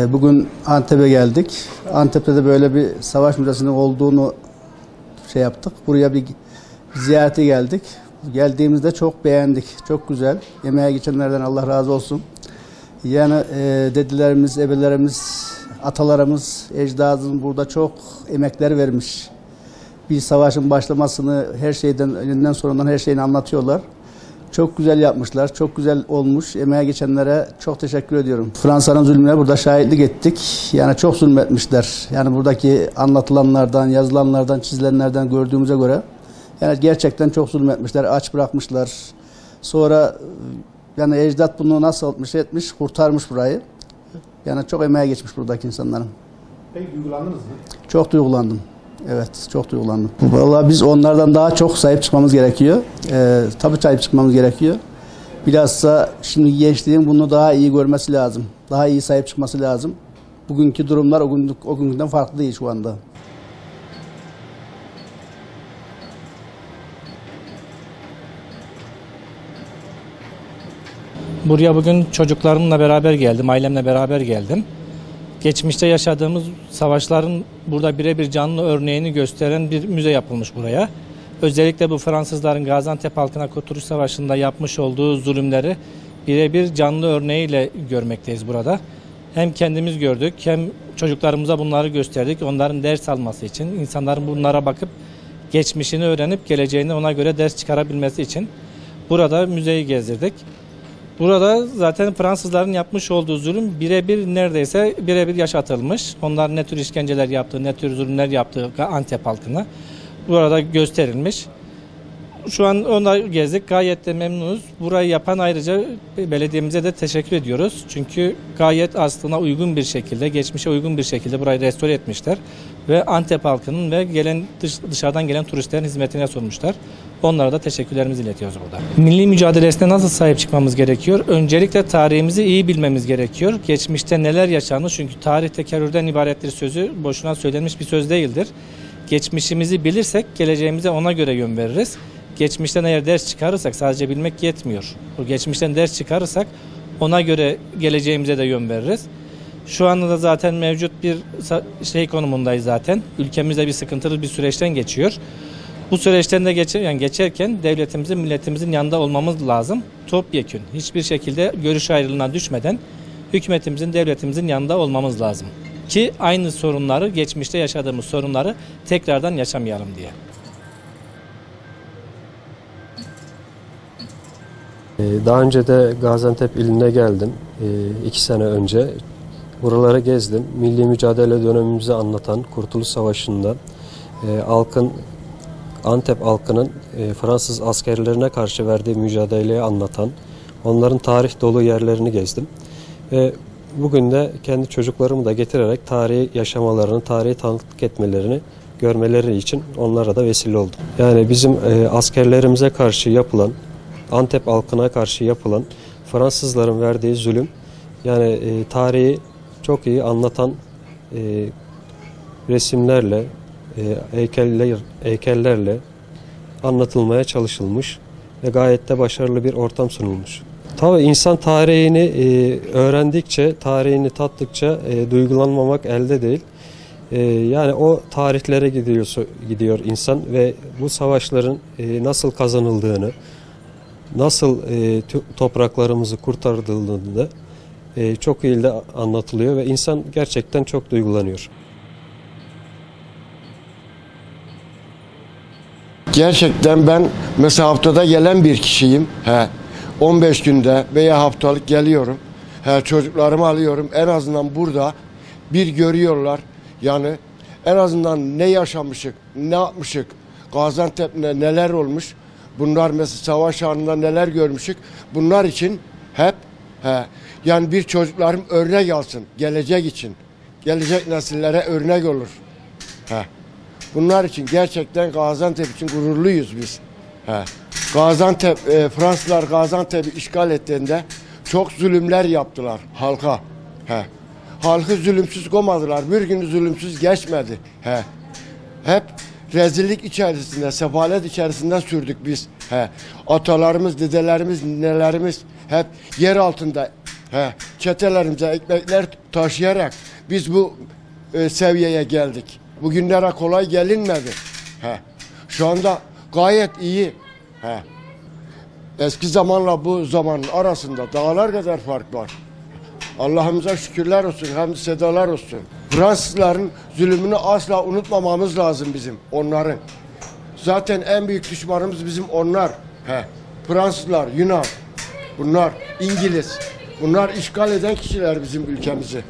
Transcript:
Bugün Antep'e geldik. Antep'te de böyle bir savaş müzesinin olduğunu yaptık. Buraya bir ziyarete geldik. Geldiğimizde çok beğendik. Çok güzel. Emeğe geçenlerden Allah razı olsun. Yani dedelerimiz, ebelerimiz, atalarımız, ecdadımız burada çok emekler vermiş. Bir savaşın başlamasını her şeyden, önünden sonradan her şeyini anlatıyorlar. Çok güzel yapmışlar, çok güzel olmuş. Emeğe geçenlere çok teşekkür ediyorum. Fransa'nın zulmüne burada şahitlik ettik. Yani çok zulmetmişler. Yani buradaki anlatılanlardan, yazılanlardan, çizilenlerden gördüğümüze göre yani gerçekten çok zulmetmişler, aç bırakmışlar. Sonra yani ecdat bunu nasıl etmiş, kurtarmış burayı. Yani çok emeğe geçmiş buradaki insanların. Peki duygulandınız mı? Çok duygulandım. Evet, çok duygulandım. Vallahi biz onlardan daha çok sahip çıkmamız gerekiyor. Tabii sahip çıkmamız gerekiyor. Bilhassa şimdi gençliğin bunu daha iyi görmesi lazım. Daha iyi sahip çıkması lazım. Bugünkü durumlar o günden farklı değil şu anda. Buraya bugün çocuklarımla beraber geldim, ailemle beraber geldim. Geçmişte yaşadığımız savaşların burada birebir canlı örneğini gösteren bir müze yapılmış buraya. Özellikle bu Fransızların Gaziantep halkına Kurtuluş Savaşı'nda yapmış olduğu zulümleri birebir canlı örneğiyle görmekteyiz burada. Hem kendimiz gördük hem çocuklarımıza bunları gösterdik. Onların ders alması için, insanların bunlara bakıp geçmişini öğrenip geleceğini ona göre ders çıkarabilmesi için burada müzeyi gezdirdik. Burada zaten Fransızların yapmış olduğu zulüm neredeyse birebir yaşatılmış. Onlar ne tür işkenceler yaptığı, ne tür zulümler yaptığı Antep halkına burada gösterilmiş. Şu an onları gezdik, gayet de memnunuz. Burayı yapan ayrıca belediyemize de teşekkür ediyoruz. Çünkü gayet aslına uygun bir şekilde, geçmişe uygun bir şekilde burayı restore etmişler. Ve Antep halkının ve dışarıdan gelen turistlerin hizmetine sunmuşlar. Onlara da teşekkürlerimizi iletiyoruz burada. Milli mücadelesine nasıl sahip çıkmamız gerekiyor? Öncelikle tarihimizi iyi bilmemiz gerekiyor. Geçmişte neler yaşandı? Çünkü tarih tekerrürden ibarettir sözü boşuna söylenmiş bir söz değildir. Geçmişimizi bilirsek geleceğimize ona göre yön veririz. Geçmişten eğer ders çıkarırsak sadece bilmek yetmiyor. O geçmişten ders çıkarırsak ona göre geleceğimize de yön veririz. Şu anda da zaten mevcut bir konumundayız zaten. Ülkemizde bir sıkıntılı bir süreçten geçiyor. Bu süreçten de geçerken devletimizin, milletimizin yanında olmamız lazım. Topyekün, hiçbir şekilde görüş ayrılığına düşmeden hükümetimizin, devletimizin yanında olmamız lazım. Ki aynı sorunları, geçmişte yaşadığımız sorunları tekrardan yaşamayalım diye. Daha önce de Gaziantep iline geldim. 2 sene önce. Buraları gezdim. Milli mücadele dönemimizi anlatan Kurtuluş Savaşı'nda Antep halkının Fransız askerlerine karşı verdiği mücadeleyi anlatan, onların tarih dolu yerlerini gezdim. Bugün de kendi çocuklarımı da getirerek tarihi yaşamalarını, tarihi tanıklık etmelerini görmeleri için onlara da vesile oldum. Yani bizim askerlerimize karşı yapılan, Antep halkına karşı yapılan Fransızların verdiği zulüm, yani tarihi çok iyi anlatan resimlerle, heykellerle anlatılmaya çalışılmış ve gayet de başarılı bir ortam sunulmuş. Tabii insan tarihini öğrendikçe, tarihini tattıkça duygulanmamak elde değil. Yani o tarihlere gidiyor insan ve bu savaşların nasıl kazanıldığını, nasıl topraklarımızı kurtarıldığını çok iyi de anlatılıyor ve insan gerçekten çok duygulanıyor. Gerçekten ben mesela haftada gelen bir kişiyim. 15 günde veya haftalık geliyorum. Çocuklarımı alıyorum. En azından burada bir görüyorlar. Yani en azından ne yaşamışık, ne yapmışık, Gaziantep'te neler olmuş. Bunlar mesela savaş anında neler görmüşük. Bunlar için hep yani bir çocuklarım örnek alsın gelecek için. Gelecek nesillere örnek olur. Bunlar için gerçekten Gaziantep için gururluyuz biz. Gaziantep, Fransızlar Gaziantep'i işgal ettiğinde çok zulümler yaptılar halka. Halkı zulümsüz koymadılar. Bir gün zulümsüz geçmedi. Hep rezillik içerisinde, sefalet içerisinde sürdük biz. Atalarımız, dedelerimiz, ninelerimiz hep yer altında çetelerimize ekmekler taşıyarak biz bu seviyeye geldik. Bugünlere kolay gelinmedi. Şu anda gayet iyi. Eski zamanla bu zamanın arasında dağlar kadar fark var. Allah'ımıza şükürler olsun, hamdü sedalar olsun. Fransızların zulümünü asla unutmamamız lazım bizim, onların. Zaten en büyük düşmanımız bizim onlar. Fransızlar, Yunan, bunlar İngiliz. Bunlar işgal eden kişiler bizim ülkemizi.